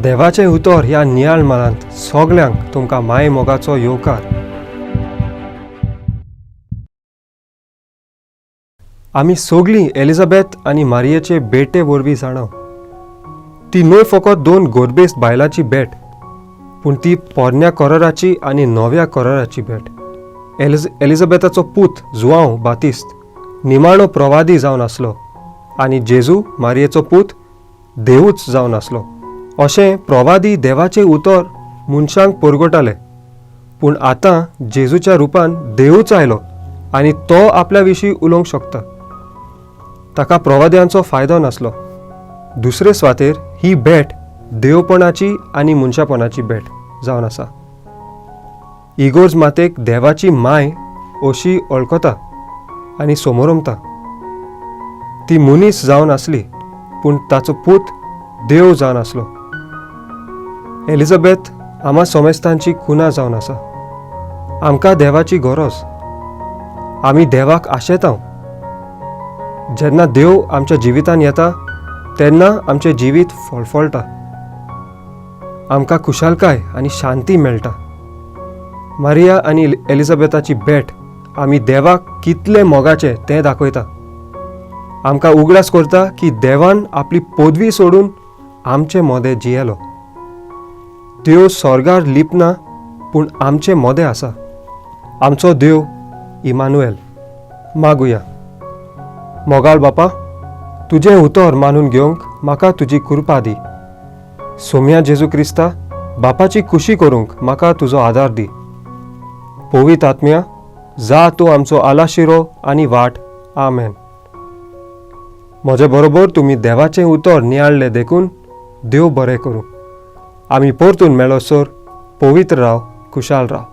देवाचें उतर ह्या नियाळ मनांत सगल्यांक तुमकां माय मोगाचो येवकार. आमी सगळीं एलिझाबेथ आनी मारियेचे बेटे वरवीं जाणव. ती न्हय फकत 2 गोडबेस्त बायलांची भेट, पूण ती पोरन्या कराराची आनी नव्या कराराची भेट. एलिझाबेथाचो पूत जुआंव बातिस्त निमाणो प्रवादी जावन आसलो आनी जेजू मारियेचो पूत देवूच जावन आसलो. अशें प्रवादी देवाचें उतर मनशांक परगटाले, पूण आतां जेजूच्या रुपान देवूच आयलो आनी तो आपल्या विशीं उलोवंक शकता. ताका प्रवाद्यांचो फायदो नासलो. दुसरे सुवातेर ही भेट देवपणाची आनी मनशापणाची भेट जावन आसा. इगोर्ज मातेक देवाची माय अशी वळखता आनी समोरमता. ती मनीस जावन आसली, पूण ताचो पूत देव जावन आसलो. एलिझाबेथ आम्हा सोमेस्तांची खुना जावन आसा. आमकां देवाची गरज. आमी देवाक आशेतांव. जेन्ना देव आमच्या जिवितांत येता तेन्ना आमचें जिवीत फळफळटा. आमकां खुशालकाय आनी शांती मेळटा. मारिया आनी एलिझाबेथाची भेट आमी देवाक कितले मोगाचे तें दाखयता. आमकां उगडास करता की देवान आपली पदवी सोडून आमचें मोदें जियेलो. देव स्वर्गार लिपना, पूण आमचें मोदें आसा. आमचो देव इमानुएल. मागुया. मोगाळ बापा, तुजें उतर मानून घेवंक म्हाका तुजी कृपा दी. सोम्या जेजू क्रिस्ता, बापाची खुशी करूंक म्हाका तुजो आदार दी. पवित्र आत्म्या, जा तूं आमचो आलाशिरो आनी वाट. आमेन. म्हजे बरोबर तुमी देवाचें उतर नियाळ्ळें देखून देव बरें करूं. आमी परतून मेळोसर पवित्र राव, खुशाल राव.